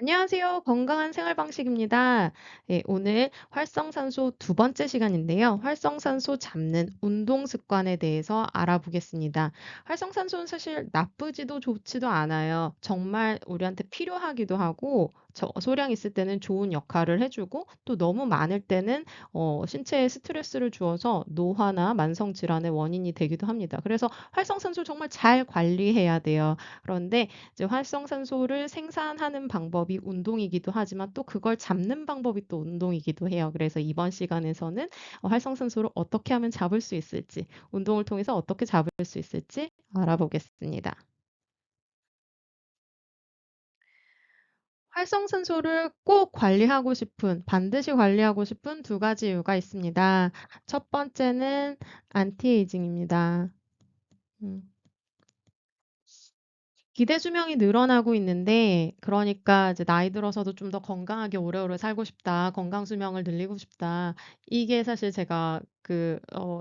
안녕하세요. 건강한 생활 방식입니다. 예, 오늘 활성산소 두 번째 시간인데요. 활성산소 잡는 운동 습관에 대해서 알아보겠습니다. 활성산소는 사실 나쁘지도 좋지도 않아요. 정말 우리한테 필요하기도 하고, 소량 있을 때는 좋은 역할을 해주고, 또 너무 많을 때는 신체에 스트레스를 주어서 노화나 만성 질환의 원인이 되기도 합니다. 그래서 활성산소 정말 잘 관리해야 돼요. 그런데 이제 활성산소를 생산하는 방법이 운동이기도 하지만 또 그걸 잡는 방법이 또 운동이기도 해요. 그래서 이번 시간에서는 활성산소를 어떻게 하면 잡을 수 있을지, 운동을 통해서 어떻게 잡을 수 있을지 알아보겠습니다. 활성산소를 꼭 관리하고 싶은, 반드시 관리하고 싶은 두 가지 이유가 있습니다. 첫 번째는 안티에이징입니다. 음. 기대 수명이 늘어나고 있는데 그러니까 이제 '나이 들어서도 좀 더 건강하게 오래오래 살고 싶다. 건강 수명을 늘리고 싶다.' 이게 사실 제가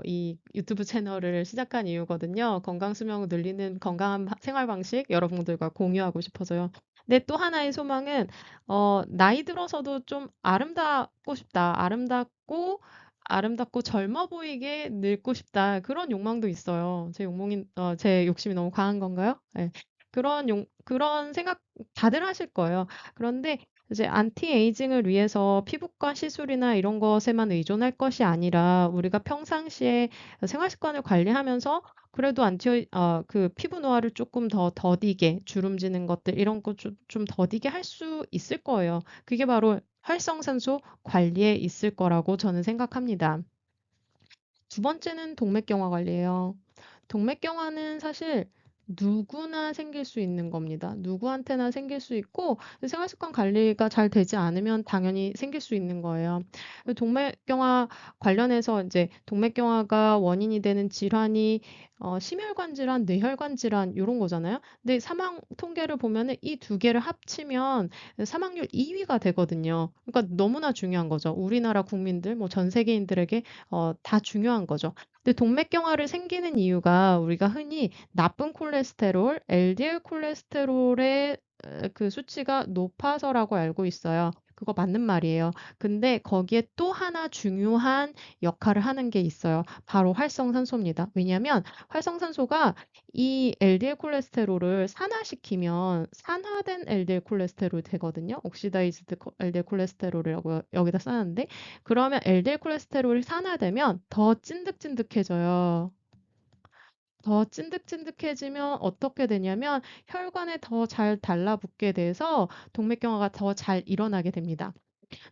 이 유튜브 채널을 시작한 이유거든요. 건강 수명을 늘리는 건강한 생활 방식 여러분들과 공유하고 싶어서요. 근데 또 하나의 소망은 '나이 들어서도 좀 아름답고 싶다. 아름답고 젊어 보이게 늙고 싶다.' 그런 욕망도 있어요. 제 욕심이 너무 과한 건가요? 예. 그런 생각 다들 하실 거예요. 그런데 이제 안티에이징을 위해서 피부과 시술이나 이런 것에만 의존할 것이 아니라 우리가 평상시에 생활 습관을 관리하면서 그래도 피부 노화를 조금 더 더디게 주름지는 것들 이런 거 좀 더디게 할 수 있을 거예요. 그게 바로 활성산소 관리에 있을 거라고 저는 생각합니다. 두 번째는 동맥경화 관리예요. 동맥경화는 사실 누구나 생길 수 있는 겁니다. 누구한테나 생길 수 있고 생활 습관 관리가 잘 되지 않으면 당연히 생길 수 있는 거예요. 동맥경화 관련해서 이제 동맥경화가 원인이 되는 질환이 심혈관 질환, 뇌혈관 질환 요런 거잖아요. 근데 사망 통계를 보면은 이 두 개를 합치면 사망률 2 위가 되거든요. 그러니까 너무나 중요한 거죠. 우리나라 국민들 뭐 전 세계인들에게 다 중요한 거죠. 근데 동맥경화를 생기는 이유가 우리가 흔히 나쁜 콜레스테롤, LDL 콜레스테롤의 그 수치가 높아서라고 알고 있어요. 그거 맞는 말이에요. 근데 거기에 또 하나 중요한 역할을 하는 게 있어요. 바로 활성산소입니다. 왜냐하면 활성산소가 이 LDL 콜레스테롤을 산화시키면 산화된 LDL 콜레스테롤이 되거든요. 옥시다이즈드 LDL 콜레스테롤이라고 여기다 써 놨는데 그러면 LDL 콜레스테롤이 산화되면 더 찐득찐득해져요. 더 찐득찐득해지면 어떻게 되냐면 혈관에 더 잘 달라붙게 돼서 동맥경화가 더 잘 일어나게 됩니다.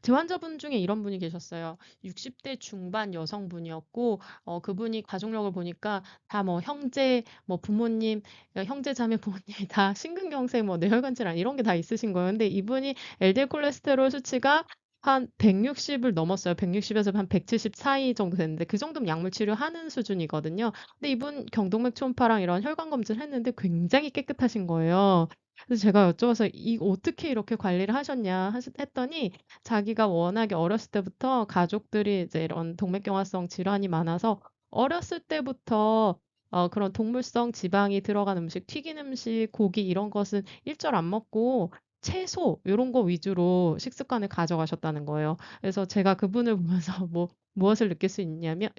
제 환자분 중에 이런 분이 계셨어요. 60대 중반 여성분이었고 그분이 가족력을 보니까 다 뭐 형제, 뭐 부모님, 형제 자매 부모님이 다 심근경색, 뭐 뇌혈관 질환 이런 게 다 있으신 거예요. 근데 이분이 LDL 콜레스테롤 수치가 한 160을 넘었어요. 160에서 한 170 사이 정도 됐는데 그 정도면 약물 치료하는 수준이거든요. 근데 이분 경동맥 초음파랑 이런 혈관 검진을 했는데 굉장히 깨끗하신 거예요. 그래서 제가 여쭤봐서 "이 어떻게 이렇게 관리를 하셨냐?" 했더니 자기가 워낙에 어렸을 때부터 가족들이 이제 이런 동맥경화성 질환이 많아서 어렸을 때부터 그런 동물성 지방이 들어간 음식, 튀긴 음식, 고기 이런 것은 일절 안 먹고 채소 요런 거 위주로 식습관을 가져가셨다는 거예요. 그래서 제가 그분을 보면서 무엇을 느낄 수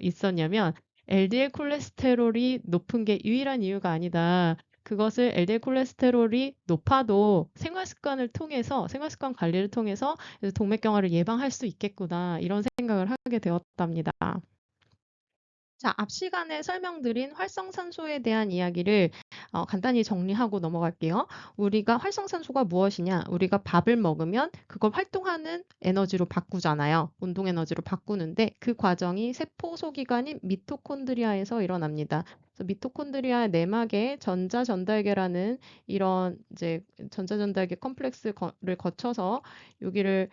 있었냐면 'LDL 콜레스테롤이 높은 게 유일한 이유가 아니다. 그것을 LDL 콜레스테롤이 높아도 생활 습관 관리를 통해서 그래서 '동맥경화를 예방할 수 있겠구나.' 이런 생각을 하게 되었답니다. 자, 앞 시간에 설명드린 활성산소에 대한 이야기를 간단히 정리하고 넘어갈게요. 우리가 활성산소가 무엇이냐? 우리가 밥을 먹으면 그걸 활동하는 에너지로 바꾸잖아요. 운동 에너지로 바꾸는데 그 과정이 세포 소기관인 미토콘드리아에서 일어납니다. 그래서 미토콘드리아의 내막에 전자전달계라는 이런 이제 전자전달계 컴플렉스를 거쳐서 여기를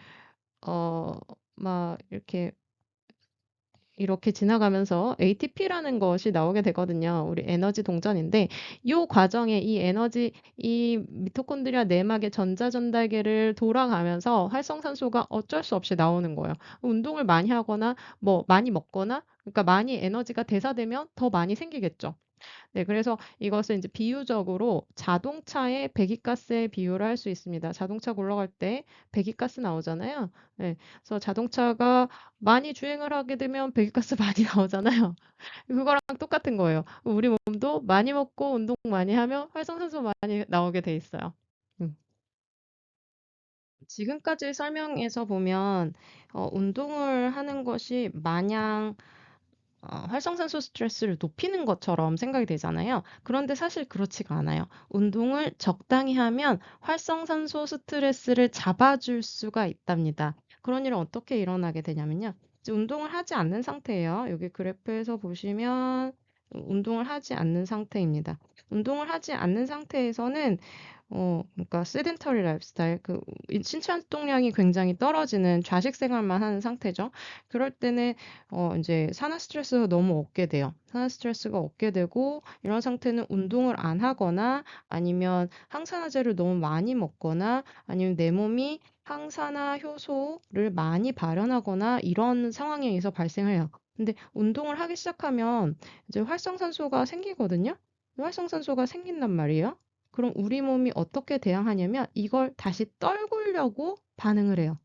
어 막 이렇게 지나가면서 ATP라는 것이 나오게 되거든요. 우리 에너지 동전인데 요 과정에 이 미토콘드리아 내막의 전자전달계를 돌아가면서 활성산소가 어쩔 수 없이 나오는 거예요. 운동을 많이 하거나 뭐 많이 먹거나 그러니까 많이 에너지가 대사되면 더 많이 생기겠죠. 네, 그래서 이것을 이제 비유적으로 자동차의 배기가스에 비유를 할 수 있습니다. 자동차 굴러갈 때 배기가스 나오잖아요. 네, 그래서 자동차가 많이 주행을 하게 되면 배기가스 많이 나오잖아요. 그거랑 똑같은 거예요. 우리 몸도 많이 먹고 운동 많이 하면 활성산소 많이 나오게 돼 있어요. 음. 지금까지 설명에서 보면 운동을 하는 것이 마냥 활성산소 스트레스를 높이는 것처럼 생각이 되잖아요. 그런데 사실 그렇지가 않아요. 운동을 적당히 하면 활성산소 스트레스를 잡아줄 수가 있답니다. 그런 일은 어떻게 일어나게 되냐면요. 이제 운동을 하지 않는 상태예요. 여기 그래프에서 보시면 운동을 하지 않는 상태입니다. 운동을 하지 않는 상태에서는 그러니까 세덴터리 라이프스타일, 이 신체 활동량이 굉장히 떨어지는 좌식 생활만 하는 상태죠. 그럴 때는 이제 산화 스트레스가 너무 얻게 돼요. 산화 스트레스가 얻게 되고 이런 상태는 운동을 안 하거나 아니면 항산화제를 너무 많이 먹거나 아니면 내 몸이 항산화 효소를 많이 발현하거나 이런 상황에 의해서 발생해요. 근데 운동을 하기 시작하면 이제 활성산소가 생기거든요. 활성산소가 생긴단 말이에요. 그럼 우리 몸이 어떻게 대항하냐면 이걸 다시 떨구려고 반응을 해요.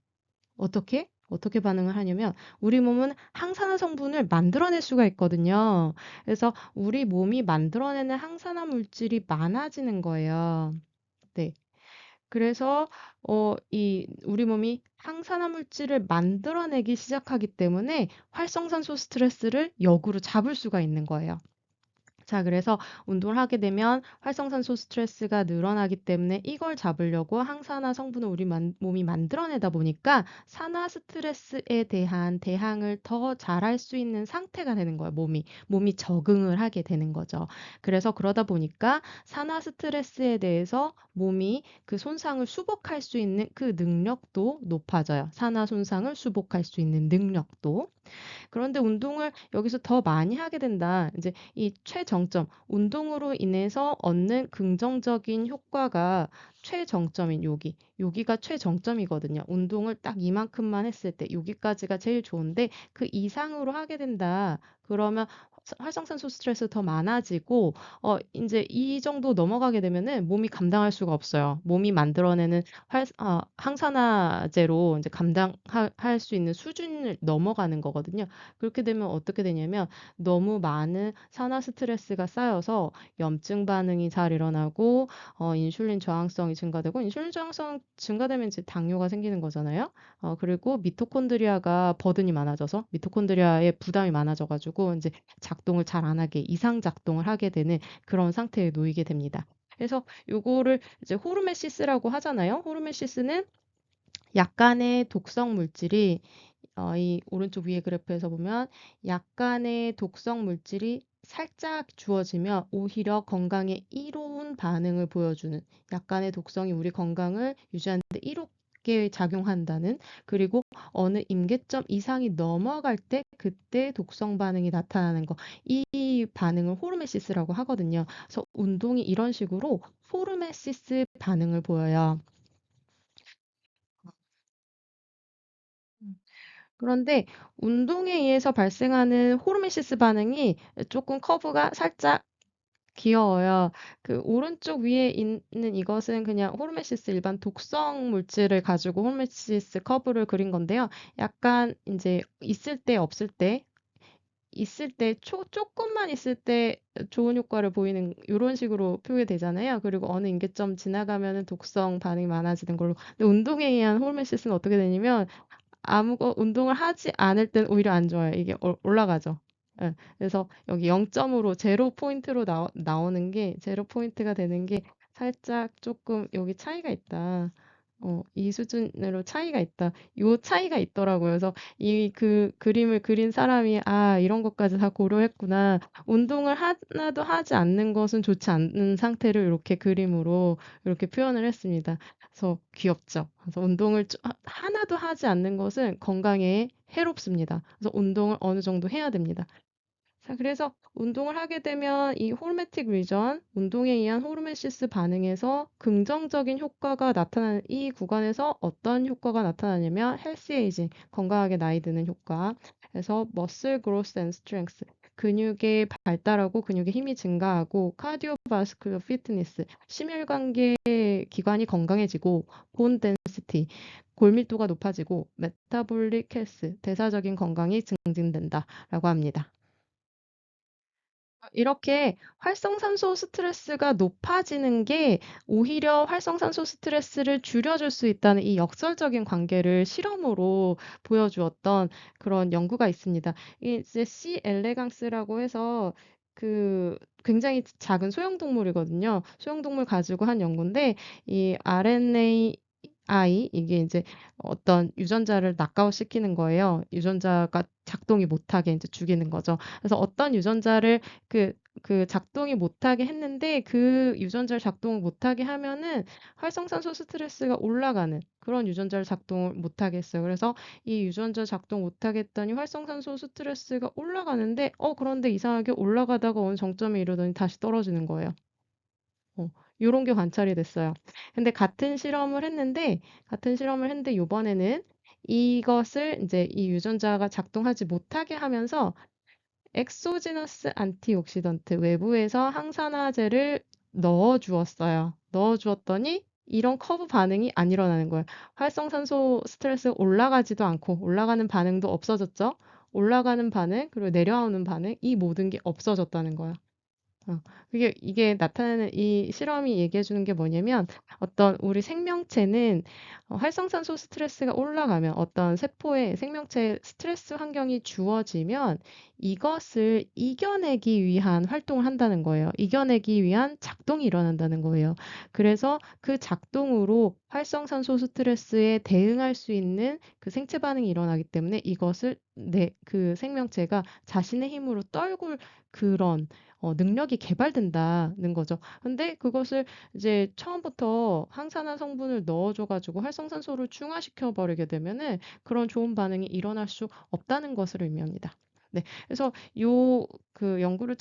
어떻게? 어떻게 반응을 하냐면 우리 몸은 항산화 성분을 만들어낼 수가 있거든요. 그래서 우리 몸이 만들어내는 항산화 물질이 많아지는 거예요. 네. 그래서 이 우리 몸이 항산화 물질을 만들어내기 시작하기 때문에 활성산소 스트레스를 역으로 잡을 수가 있는 거예요. 자, 그래서 운동을 하게 되면 활성산소 스트레스가 늘어나기 때문에 이걸 잡으려고 항산화 성분을 우리 몸이 만들어내다 보니까 산화 스트레스에 대한 대항을 더 잘할 수 있는 상태가 되는 거예요, 몸이. 몸이 적응을 하게 되는 거죠. 그래서 그러다 보니까 산화 스트레스에 대해서 몸이 그 손상을 수복할 수 있는 그 능력도 높아져요. 산화 손상을 수복할 수 있는 능력도. 그런데 운동을 여기서 더 많이 하게 된다. 이제 이 최정점, 운동으로 인해서 얻는 긍정적인 효과가 최정점인 여기가 최정점이거든요. 운동을 딱 이만큼만 했을 때 여기까지가 제일 좋은데 그 이상으로 하게 된다. 그러면 활성산소 스트레스 더 많아지고 이제 이 정도 넘어가게 되면은 몸이 감당할 수가 없어요. 몸이 만들어내는 항산화제로 이제 감당할 수 있는 수준을 넘어가는 거거든요. 그렇게 되면 어떻게 되냐면 너무 많은 산화 스트레스가 쌓여서 염증 반응이 잘 일어나고 인슐린 저항성이 증가되고 인슐린 저항성 증가되면 이제 당뇨가 생기는 거잖아요. 그리고 미토콘드리아가 버든이 많아져서 미토콘드리아에 부담이 많아져 가지고 이제 작동을 잘 안 하게 이상 작동을 하게 되는 그런 상태에 놓이게 됩니다. 그래서 요거를 이제 호르메시스라고 하잖아요. 호르메시스는 약간의 독성 물질이 이 오른쪽 위에 그래프에서 보면 약간의 독성 물질이 살짝 주어지면 오히려 건강에 이로운 반응을 보여주는 약간의 독성이 우리 건강을 유지하는 데 이롭게 작용한다는 그리고 어느 임계점 이상이 넘어갈 때 그때 독성 반응이 나타나는 거. 이 반응을 호르메시스라고 하거든요. 그래서 운동이 이런 식으로 호르메시스 반응을 보여요. 그런데 운동에 의해서 발생하는 호르메시스 반응이 조금 커브가 살짝 귀여워요. 그 오른쪽 위에 있는 이것은 그냥 호르메시스 일반 독성 물질을 가지고 호르메시스 커브를 그린 건데요. 약간 이제 있을 때 조금만 있을 때 좋은 효과를 보이는 이런 식으로 표현되잖아요. 그리고 어느 임계점 지나가면은 독성 반응이 많아지는 걸로. 근데 운동에 의한 호르메시스는 어떻게 되냐면 운동을 하지 않을 땐 오히려 안 좋아요. 이게 올라가죠. 예. 그래서 여기 0점으로 제로 포인트로 나오는 게 제로 포인트가 되는 게 살짝 조금 여기 차이가 있다. 이 수준으로 차이가 있다. 요 차이가 있더라고요. 그래서 이 그림을 그린 사람이 이런 것까지 다 고려했구나. 운동을 하나도 하지 않는 것은 좋지 않은 상태를 이렇게 그림으로 이렇게 표현을 했습니다. 그래서 귀엽죠. 그래서 운동을 하나도 하지 않는 것은 건강에 해롭습니다. 그래서 운동을 어느 정도 해야 됩니다. 자, 그래서 운동을 하게 되면 이 호르메틱 리전, 운동에 의한 호르메시스 반응에서 긍정적인 효과가 나타나는 이 구간에서 어떤 효과가 나타나냐면 헬스 에이징, 건강하게 나이 드는 효과. 그래서 머슬 그로스 앤 스트렝스. 근육의 발달하고 근육의 힘이 증가하고 카디오바스쿨러 피트니스, 심혈관계 기관이 건강해지고 본 덴시티, 골밀도가 높아지고 메타볼릭 헬스, 대사적인 건강이 증진된다라고 합니다. 이렇게 활성산소 스트레스가 높아지는 게 오히려 활성산소 스트레스를 줄여줄 수 있다는 이 역설적인 관계를 실험으로 보여주었던 그런 연구가 있습니다. 이제 C 엘레강스라고 해서 그 굉장히 작은 소형동물이거든요. 소형동물 가지고 한 연구인데 이 RNA 이게 이제 어떤 유전자를 낙하시키는 거예요. 유전자가 작동이 못하게 이제 죽이는 거죠. 그래서 어떤 유전자를 그 작동이 못하게 했는데 그 유전자를 작동을 못하게 하면은 활성산소 스트레스가 올라가는 그런 유전자를 작동을 못하게 했어요. 그래서 이 유전자 작동 못하게 했더니 활성산소 스트레스가 올라가는데 그런데 이상하게 올라가다가 어느 정점에 이르더니 다시 떨어지는 거예요. 요런 게 관찰이 됐어요. 근데 같은 실험을 했는데 요번에는 이것을 이제 이 유전자가 작동하지 못하게 하면서 엑소지너스 안티옥시던트 외부에서 항산화제를 넣어 주었어요. 넣어 주었더니 이런 커브 반응이 안 일어나는 거예요. 활성산소 스트레스 올라가지도 않고 올라가는 반응도 없어졌죠. 올라가는 반응 그리고 내려오는 반응 이 모든 게 없어졌다는 거예요. 이게 나타내는 이 실험이 얘기해 주는 게 뭐냐면 어떤 우리 생명체는 활성산소 스트레스가 올라가면 어떤 세포에 생명체에 스트레스 환경이 주어지면 이것을 이겨내기 위한 활동을 한다는 거예요. 이겨내기 위한 작동이 일어난다는 거예요. 그래서 그 작동으로 활성산소 스트레스에 대응할 수 있는 그 생체 반응이 일어나기 때문에 이것을 그 생명체가 자신의 힘으로 떨굴 그런 능력이 개발된다는 거죠. 근데 그것을 이제 처음부터 항산화 성분을 넣어줘 가지고 활성산소를 중화시켜 버리게 되면은 그런 좋은 반응이 일어날 수 없다는 것을 의미합니다. 네. 그래서 연구를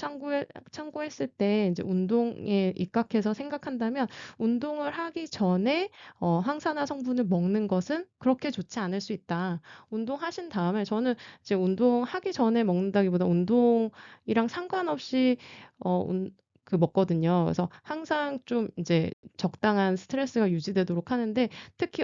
참고했을 때 이제 운동에 입각해서 생각한다면 운동을 하기 전에 항산화 성분을 먹는 것은 그렇게 좋지 않을 수 있다. 운동하신 다음에 저는 이제 운동하기 전에 먹는다기보다 운동이랑 상관없이 어 운 먹거든요. 그래서 항상 좀 이제 적당한 스트레스가 유지되도록 하는데 특히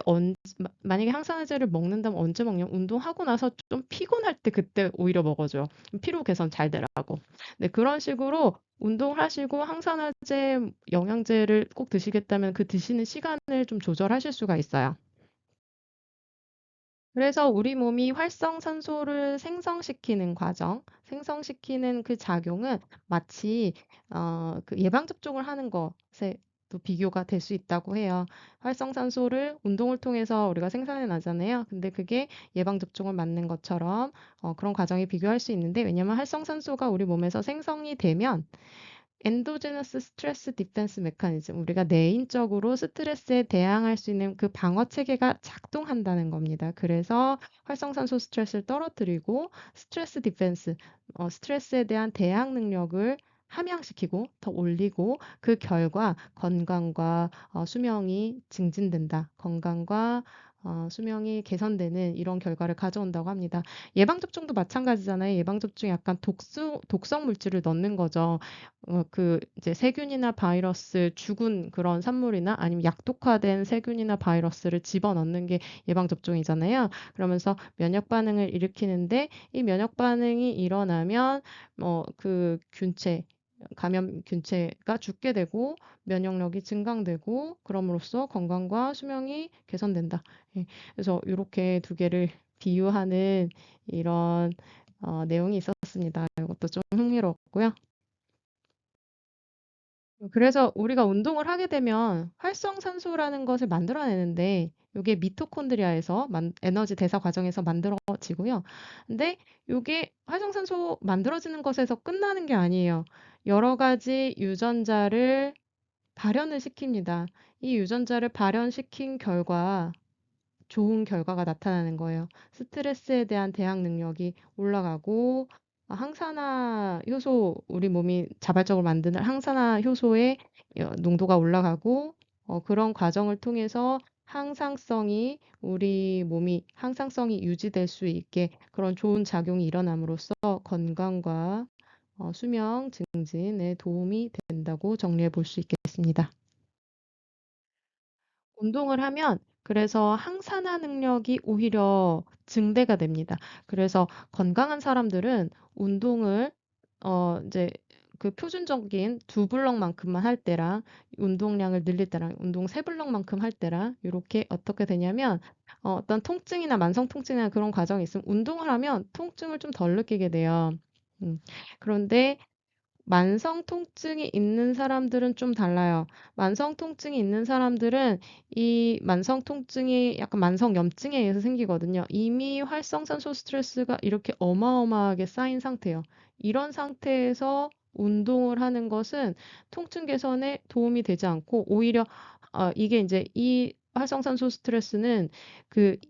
만약에 항산화제를 먹는다면 언제 먹냐면 운동하고 나서 좀 피곤할 때 그때 오히려 먹어 줘요. 피로 개선 잘 되라고. 네 그런 식으로 운동을 하시고 항산화제, 영양제를 꼭 드시겠다면 그 드시는 시간을 좀 조절하실 수가 있어요. 그래서 우리 몸이 활성산소를 생성시키는 과정, 생성시키는 그 작용은 마치 그 예방접종을 하는 것에 또 비교가 될 수 있다고 해요. 활성산소를 운동을 통해서 우리가 생산해 나잖아요. 근데 그게 예방접종을 맞는 것처럼 그런 과정에 비교할 수 있는데 왜냐면 활성산소가 우리 몸에서 생성이 되면 엔도제너스 스트레스 디펜스 메커니즘 우리가 내인적으로 스트레스에 대항할 수 있는 그 방어 체계가 작동한다는 겁니다. 그래서 활성산소 스트레스를 떨어뜨리고 스트레스 디펜스 스트레스에 대한 대항 능력을 함양시키고 더 올리고 그 결과 건강과 수명이 증진된다. 건강과 수명이 개선되는 이런 결과를 가져온다고 합니다. 예방접종도 마찬가지잖아요. 예방접종이 약간 독성 물질을 넣는 거죠. 이제 세균이나 바이러스 죽은 그런 산물이나 아니면 약독화된 세균이나 바이러스를 집어넣는 게 예방접종이잖아요. 그러면서 면역 반응을 일으키는데 이 면역 반응이 일어나면 감염 균체가 죽게 되고 면역력이 증강되고 그럼으로써 건강과 수명이 개선된다. 예. 그래서 이렇게 두 개를 비유하는 이런 내용이 있었습니다. 이것도 좀 흥미로웠고요. 그래서 우리가 운동을 하게 되면 활성산소라는 것을 만들어내는데 이게 미토콘드리아에서 에너지 대사 과정에서 만들어지고요. 근데 이게 활성산소 만들어지는 것에서 끝나는 게 아니에요. 여러 가지 유전자를 발현을 시킵니다. 이 유전자를 발현시킨 결과 좋은 결과가 나타나는 거예요. 스트레스에 대한 대항 능력이 올라가고 항산화 효소 우리 몸이 자발적으로 만드는 항산화 효소의 농도가 올라가고 그런 과정을 통해서 우리 몸이 항상성이 유지될 수 있게 그런 좋은 작용이 일어남으로써 건강과 수명 증진에 도움이 된다고 정리해 볼 수 있겠습니다. 운동을 하면 그래서 항산화 능력이 오히려 증대가 됩니다. 그래서 건강한 사람들은 운동을 이제 그 표준적인 두 블럭만큼만 할 때랑 운동량을 늘릴 때랑 운동 세 블럭만큼 할 때랑 이렇게 어떻게 되냐면 어떤 통증이나 만성 통증이나 그런 과정이 있으면 운동을 하면 통증을 좀 덜 느끼게 돼요. 그런데 만성 통증이 있는 사람들은 좀 달라요. 만성 통증이 있는 사람들은 이 만성 통증이 약간 만성 염증에 의해서 생기거든요. 이미 활성산소 스트레스가 이렇게 어마어마하게 쌓인 상태예요. 이런 상태에서 운동을 하는 것은 통증 개선에 도움이 되지 않고 오히려 이게 이제 이 활성산소 스트레스는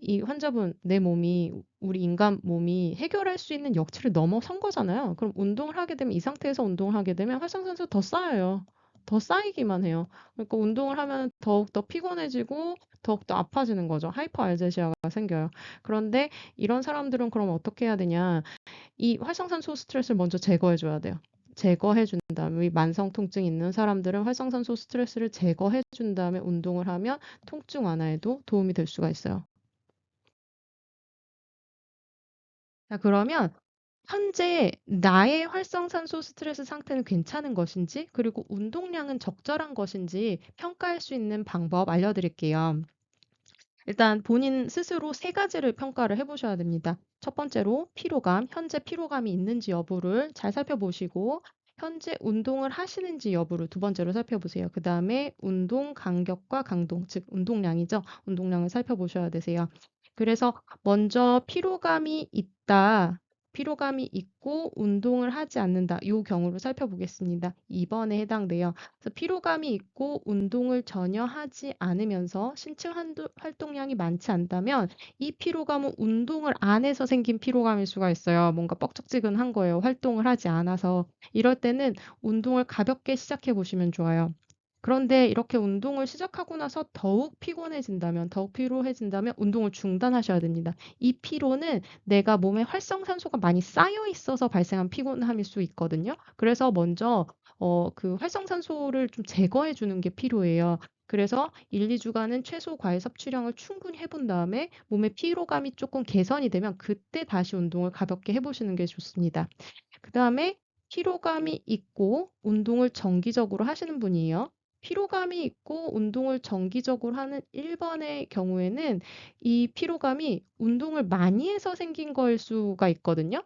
이 환자분 내 몸이 우리 인간 몸이 해결할 수 있는 역치를 넘어선 거잖아요. 그럼 운동을 하게 되면 이 상태에서 운동을 하게 되면 활성산소 더 쌓여요. 더 쌓이기만 해요. 그러니까 운동을 하면 더욱더 피곤해지고 더욱더 아파지는 거죠. 하이퍼알제시아가 생겨요. 그런데 이런 사람들은 그럼 어떻게 해야 되냐? 이 활성산소 스트레스를 먼저 제거해 줘야 돼요. 제거해 준 다음에 이 만성 통증 있는 사람들은 활성산소 스트레스를 제거해 준 다음에 운동을 하면 통증 완화에도 도움이 될 수가 있어요. 자, 그러면 현재 나의 활성산소 스트레스 상태는 괜찮은 것인지, 그리고 운동량은 적절한 것인지 평가할 수 있는 방법 알려드릴게요. 일단 본인 스스로 세 가지를 평가를 해보셔야 됩니다. 첫 번째로 피로감, 현재 피로감이 있는지 여부를 잘 살펴보시고, 현재 운동을 하시는지 여부를 두 번째로 살펴보세요. 그 다음에 운동 간격과 강도, 즉 운동량이죠. 운동량을 살펴보셔야 되세요. 그래서 먼저 피로감이 있다. 피로감이 있고 운동을 하지 않는다. 이 경우를 살펴보겠습니다. 2번에 해당돼요. 그래서 피로감이 있고 운동을 전혀 하지 않으면서 신체 활동량이 많지 않다면 이 피로감은 운동을 안 해서 생긴 피로감일 수가 있어요. 뭔가 뻑적지근한 거예요. 활동을 하지 않아서. 이럴 때는 운동을 가볍게 시작해 보시면 좋아요. 그런데 이렇게 운동을 시작하고 나서 더욱 피곤해진다면, 더욱 피로해진다면 운동을 중단하셔야 됩니다. 이 피로는 내가 몸에 활성산소가 많이 쌓여 있어서 발생한 피곤함일 수 있거든요. 그래서 먼저 그 활성산소를 좀 제거해 주는 게 필요해요. 그래서 1-2주간은 최소 과일 섭취량을 충분히 해본 다음에 몸의 피로감이 조금 개선이 되면 그때 다시 운동을 가볍게 해보시는 게 좋습니다. 그다음에 피로감이 있고 운동을 정기적으로 하시는 분이에요. 피로감이 있고 운동을 정기적으로 하는 1번의 경우에는 이 피로감이 운동을 많이 해서 생긴 거일 수가 있거든요.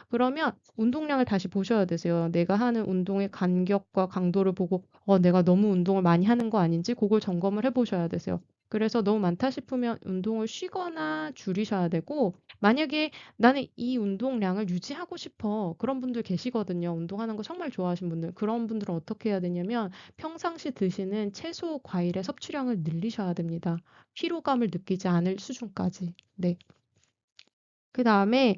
그러면 운동량을 다시 보셔야 되세요. 내가 하는 운동의 간격과 강도를 보고 내가 너무 운동을 많이 하는 거 아닌지 그걸 점검을 해 보셔야 되세요. 그래서 너무 많다 싶으면 운동을 쉬거나 줄이셔야 되고 만약에 나는 이 운동량을 유지하고 싶어. 그런 분들 계시거든요. 운동하는 거 정말 좋아하시는 분들. 그런 분들은 어떻게 해야 되냐면 평상시 드시는 채소, 과일의 섭취량을 늘리셔야 됩니다. 피로감을 느끼지 않을 수준까지. 네. 그다음에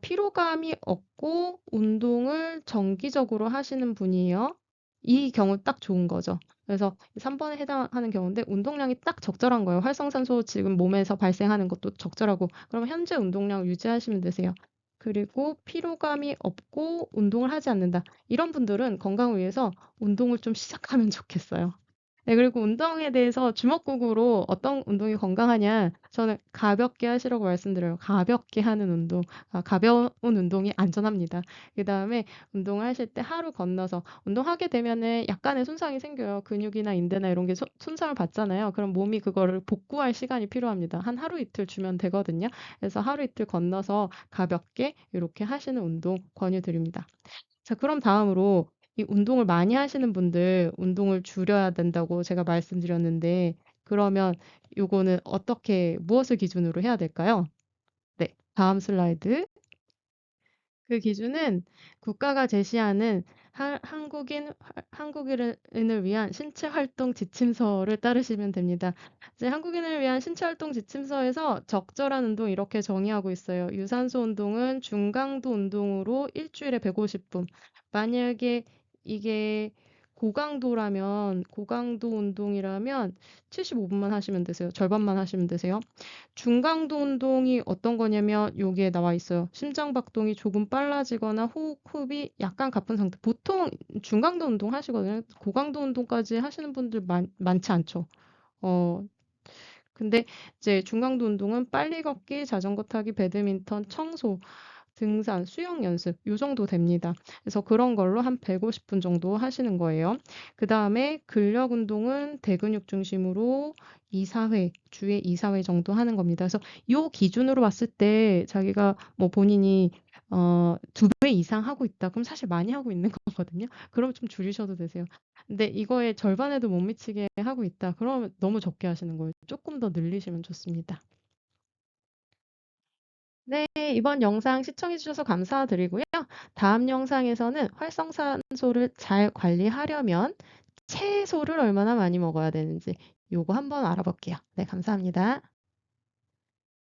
피로감이 없고 운동을 정기적으로 하시는 분이에요. 이 경우 딱 좋은 거죠. 그래서 3번에 해당하는 경우인데 운동량이 딱 적절한 거예요. 활성산소 지금 몸에서 발생하는 것도 적절하고 그러면 현재 운동량을 유지하시면 되세요. 그리고 피로감이 없고 운동을 하지 않는다. 이런 분들은 건강을 위해서 운동을 좀 시작하면 좋겠어요. 네, 그리고 운동에 대해서 주먹구구로 어떤 운동이 건강하냐? 저는 가볍게 하시라고 말씀드려요. 가볍게 하는 운동. 가벼운 운동이 안전합니다. 그다음에 운동을 하실 때 하루 건너서 운동하게 되면은 약간의 손상이 생겨요. 근육이나 인대나 이런 게 손상을 받잖아요. 그럼 몸이 그거를 복구할 시간이 필요합니다. 한 하루 이틀 주면 되거든요. 그래서 하루 이틀 건너서 가볍게 이렇게 하시는 운동 권유드립니다. 자, 그럼 다음으로 이 운동을 많이 하시는 분들 운동을 줄여야 된다고 제가 말씀드렸는데 그러면 요거는 어떻게 무엇을 기준으로 해야 될까요? 네. 다음 슬라이드. 그 기준은 국가가 제시하는 한국인을 위한 신체 활동 지침서를 따르시면 됩니다. 이제 한국인을 위한 신체 활동 지침서에서 적절한 운동 이렇게 정의하고 있어요. 유산소 운동은 중강도 운동으로 일주일에 150분. 만약에 이게 고강도 운동이라면 75분만 하시면 되세요. 절반만 하시면 되세요. 중강도 운동이 어떤 거냐면 여기에 나와 있어요. 심장 박동이 조금 빨라지거나 호흡이 약간 가쁜 상태. 보통 중강도 운동 하시거든요. 고강도 운동까지 하시는 분들 많지 않죠. 어, 근데 이제 중강도 운동은 빨리 걷기, 자전거 타기, 배드민턴, 청소, 등산, 수영 연습 요 정도 됩니다. 그래서 그런 걸로 한 150분 정도 하시는 거예요. 그다음에 근력 운동은 대근육 중심으로 2-4회, 주에 2-4회 정도 하는 겁니다. 그래서 요 기준으로 봤을 때 자기가 뭐 본인이 2배 이상 하고 있다. 그럼 사실 많이 하고 있는 거거든요. 그럼 좀 줄이셔도 되세요. 근데 이거의 절반에도 못 미치게 하고 있다. 그러면 너무 적게 하시는 거예요. 조금 더 늘리시면 좋습니다. 네, 이번 영상 시청해 주셔서 감사드리고요. 다음 영상에서는 활성산소를 잘 관리하려면 채소를 얼마나 많이 먹어야 되는지 요거 한번 알아볼게요. 네, 감사합니다.